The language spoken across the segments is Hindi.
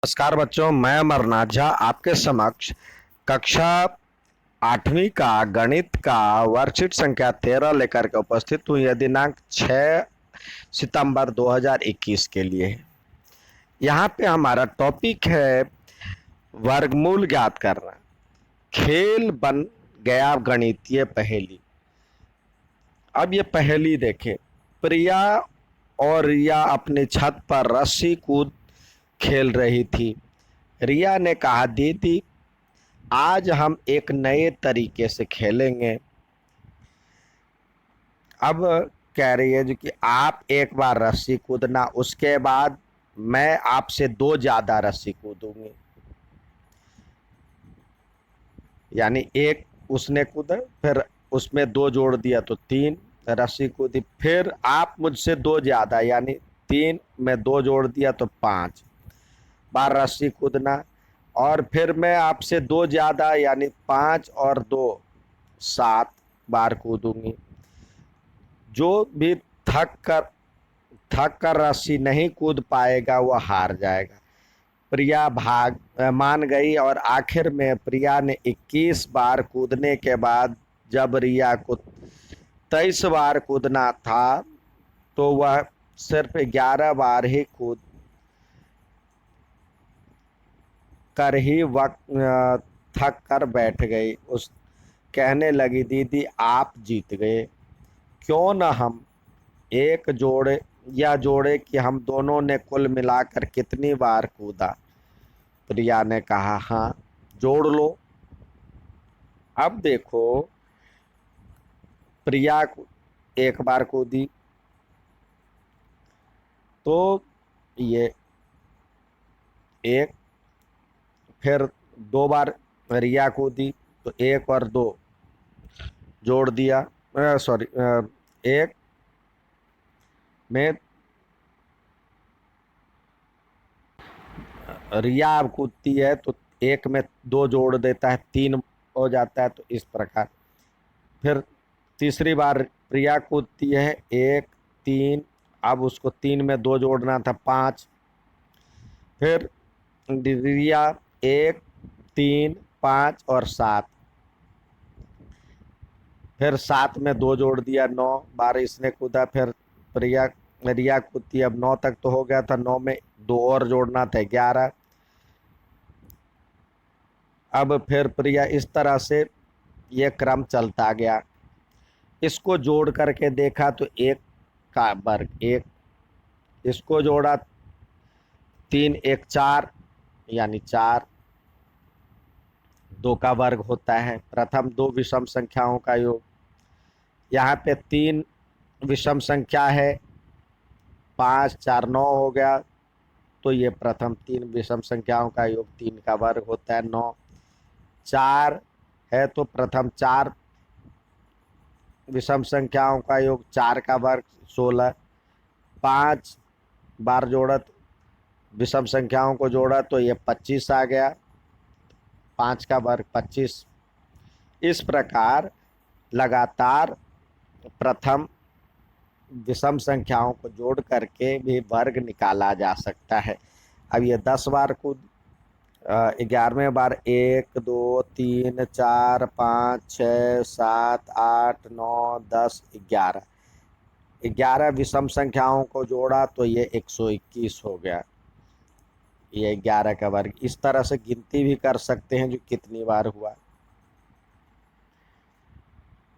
नमस्कार बच्चों, मैं अमरनाथ झा आपके समक्ष कक्षा 8वीं का गणित का वर्कशीट संख्या 13 लेकर के उपस्थित हूँ। यह दिनांक 6 सितंबर 2021 के लिए है। यहाँ पे हमारा टॉपिक है वर्गमूल ज्ञात करना। खेल बन गया गणितीय पहेली। अब ये पहेली देखें। प्रिया और रिया अपनी छत पर रस्सी कूद खेल रही थी। रिया ने कहा, दीदी आज हम एक नए तरीके से खेलेंगे। अब कह रही है जो कि आप एक बार रस्सी कूदना, उसके बाद मैं आपसे दो ज़्यादा रस्सी कूदूंगी। यानी एक उसने कूदा, फिर उसमें दो जोड़ दिया तो तीन रस्सी कूदी, फिर आप मुझसे दो ज़्यादा यानी तीन में दो जोड़ दिया तो 5 बार रस्सी कूदना, और फिर मैं आपसे दो ज़्यादा यानी 5 और 2 7 बार कूदूंगी। जो भी थक कर रस्सी नहीं कूद पाएगा वह हार जाएगा। प्रिया मान गई और आखिर में प्रिया ने 21 बार कूदने के बाद जब रिया को 23 बार कूदना था तो वह सिर्फ 11 बार ही कूद कर ही वक्त थक कर बैठ गई। उस कहने लगी, दीदी आप जीत गए, क्यों न हम एक जोड़े कि हम दोनों ने कुल मिलाकर कितनी बार कूदा। प्रिया ने कहा, हाँ जोड़ लो। अब देखो, प्रिया एक बार कूदी तो ये एक, फिर दो बार रिया कूदी तो एक और दो जोड़ दिया, सॉरी एक में रिया अब कूदती है तो एक में दो जोड़ देता है, 3 हो जाता है। तो इस प्रकार फिर तीसरी बार प्रिया कूदती है, 1 3, अब उसको 3 में दो जोड़ना था 5, फिर रिया 1 3 5 और 7, फिर 7 में दो जोड़ दिया, 9 बार इसने कूदा। फिर रिया कूदती, अब 9 तक तो हो गया था, 9 में दो और जोड़ना था 11। अब फिर प्रिया इस तरह से ये क्रम चलता गया। इसको जोड़ करके देखा तो एक का वर्ग एक, इसको जोड़ा 3 1 4 यानी 4, 2 का वर्ग होता है। प्रथम दो विषम संख्याओं का योग, यहाँ पे 3 विषम संख्या है, 5 4 9 हो गया, तो ये प्रथम 3 विषम संख्याओं का योग 3 का वर्ग होता है 9। 4 है तो प्रथम 4 विषम संख्याओं का योग 4 का वर्ग 16। 5 बार जोड़ा, विषम संख्याओं को जोड़ा तो ये 25 आ गया, 5 का वर्ग 25। इस प्रकार लगातार प्रथम विषम संख्याओं को जोड़ करके भी वर्ग निकाला जा सकता है। अब ये 10 बार कूद, 11वें बार 1 2 3 4 5 6 7 8 9 10 11, 11 विषम संख्याओं को जोड़ा तो ये 121 हो गया, ये 11 का वर्ग। इस तरह से गिनती भी कर सकते हैं जो कितनी बार हुआ।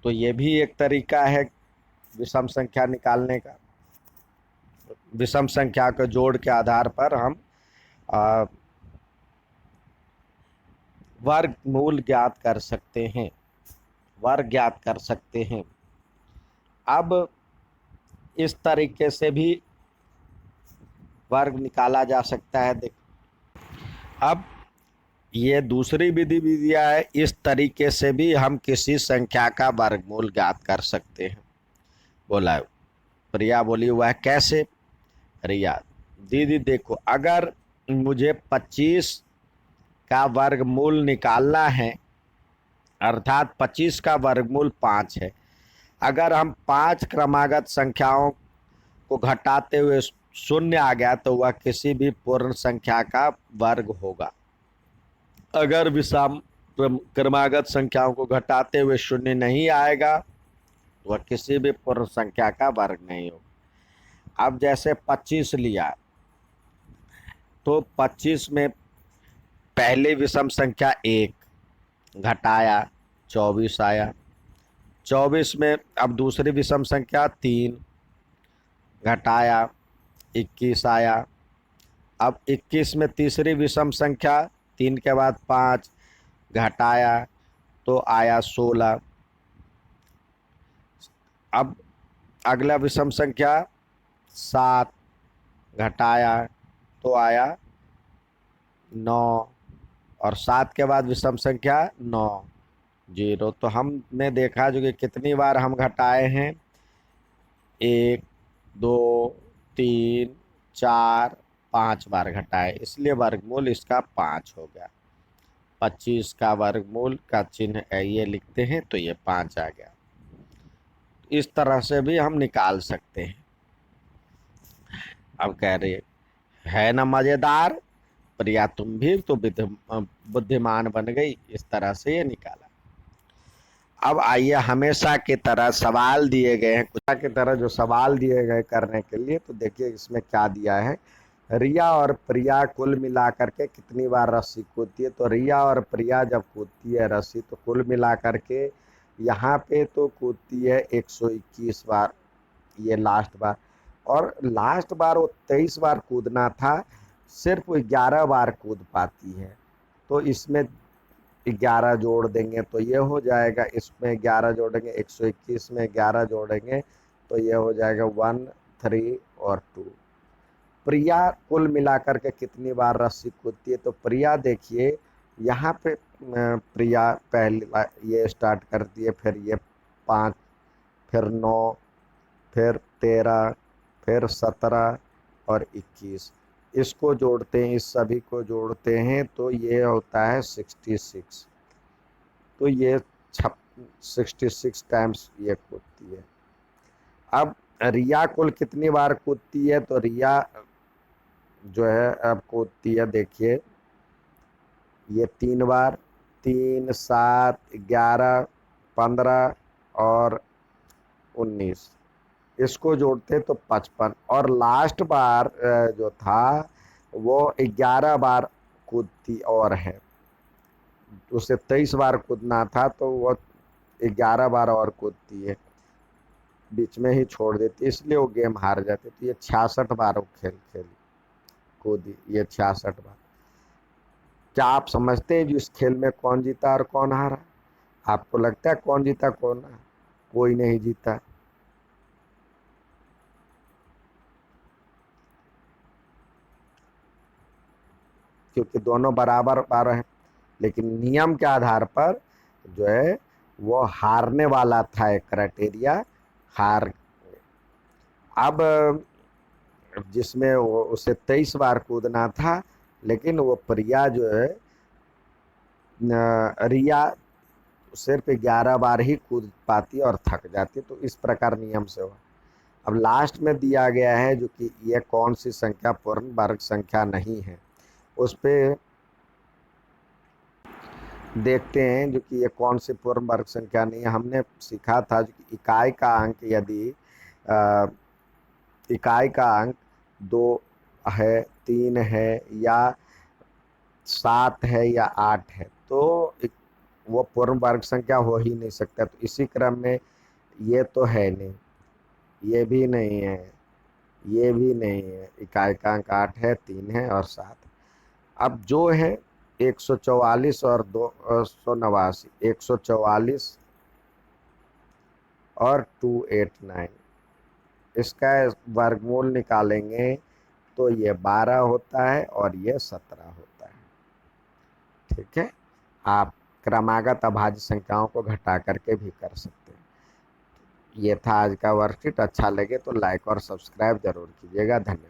तो ये भी एक तरीका है विषम संख्या निकालने का। विषम संख्या के जोड़ के आधार पर हम वर्गमूल ज्ञात कर सकते हैं, वर्ग ज्ञात कर सकते हैं। अब इस तरीके से भी वर्ग निकाला जा सकता है। देख, अब ये दूसरी विधियां है, इस तरीके से भी हम किसी संख्या का वर्गमूल ज्ञात कर सकते हैं। बोला प्रिया, बोली वह कैसे। रिया, दीदी देखो, अगर मुझे 25 का वर्गमूल निकालना है, अर्थात 25 का वर्गमूल 5 है। अगर हम 5 क्रमागत संख्याओं को घटाते हुए शून्य आ गया तो वह किसी भी पूर्ण संख्या का वर्ग होगा। अगर विषम क्रमागत संख्याओं को घटाते हुए शून्य नहीं आएगा तो वह किसी भी पूर्ण संख्या का वर्ग नहीं होगा। अब जैसे 25 लिया तो 25 में पहली विषम संख्या 1 घटाया 24 आया। 24 में अब दूसरी विषम संख्या 3 घटाया 21 आया। अब 21 में तीसरी विषम संख्या 3 के बाद 5 घटाया तो आया 16। अब अगला विषम संख्या 7 घटाया तो आया 9 और 7 के बाद विषम संख्या 9 0। तो हमने देखा जो कि कितनी बार हम घटाए हैं, 1 2 3 4 5 बार घटाए, इसलिए वर्गमूल इसका 5 हो गया। 25 का वर्गमूल का चिन्ह ये लिखते हैं तो ये 5 आ गया। इस तरह से भी हम निकाल सकते हैं। अब कह रहे है ना मजेदार, प्रिया तुम भी तो बुद्धिमान बन गई। इस तरह से ये निकाला। अब आइए हमेशा की तरह सवाल दिए गए हैं, कुछ की तरह जो सवाल दिए गए करने के लिए, तो देखिए इसमें क्या दिया है। रिया और प्रिया कुल मिलाकर के कितनी बार रस्सी कूदती है। तो रिया और प्रिया जब कूदती है रस्सी तो कुल मिलाकर के यहाँ पे तो कूदती है 121 बार, ये लास्ट बार। और लास्ट बार वो 23 बार कूदना था, सिर्फ 11 बार कूद पाती है। तो इसमें 11 जोड़ देंगे तो ये हो जाएगा, इसमें 11 जोड़ेंगे 121 में 11 जोड़ेंगे तो ये हो जाएगा 1 3 और 2। प्रिया कुल मिलाकर के कितनी बार रस्सी कूदती है। तो प्रिया देखिए यहाँ पे प्रिया पहली बार ये स्टार्ट करती है, फिर ये 5, फिर 9, फिर 13, फिर 17 और 21। इसको जोड़ते हैं, इस सभी को जोड़ते हैं तो ये होता है 66। तो ये 66 टाइम्स ये कूदती है। अब रिया कुल कितनी बार कूदती है। तो रिया जो है अब कूदती है, देखिए ये 3 बार, 3 7 11 15 और 19, इसको जोड़ते तो 55। और लास्ट बार जो था वो 11 बार कूदती और है, उसे 23 बार कूदना था तो वो 11 बार और कूदती है, बीच में ही छोड़ देती, इसलिए वो गेम हार जाते। तो ये 66 बार वो खेली कूदी, ये 66 बार। क्या आप समझते हैं जो इस खेल में कौन जीता और कौन हारा? आपको लगता है कौन जीता कौन हारा? कोई नहीं जीता। क्योंकि दोनों बराबर बार हैं, लेकिन नियम के आधार पर जो है वो हारने वाला था, एक क्राइटेरिया हार। अब जिसमें वो उसे 23 बार कूदना था, लेकिन वो प्रिया जो है रिया सिर्फ 11 बार ही कूद पाती और थक जाती। तो इस प्रकार नियम से हुआ। अब लास्ट में दिया गया है जो कि यह कौन सी संख्या पूर्ण वर्ग संख्या नहीं है, उस पे देखते हैं जो कि ये कौन सी पूर्ण वर्ग संख्या नहीं है। हमने सीखा था जो कि इकाई का अंक यदि इकाई का अंक 2 है, 3 है या 7 है या 8 है तो वो पूर्ण वर्ग संख्या हो ही नहीं सकता। तो इसी क्रम में ये तो है नहीं, ये भी नहीं है, ये भी नहीं है। इकाई का अंक 8 है, 3 है और 7। अब जो है 144 और 289, 144 और 289, इसका वर्गमूल निकालेंगे तो ये 12 होता है और ये 17 होता है। ठीक है, आप क्रमागत अभाज्य संख्याओं को घटा करके भी कर सकते हैं। ये था आज का वर्कशीट। अच्छा लगे तो लाइक और सब्सक्राइब जरूर कीजिएगा। धन्यवाद।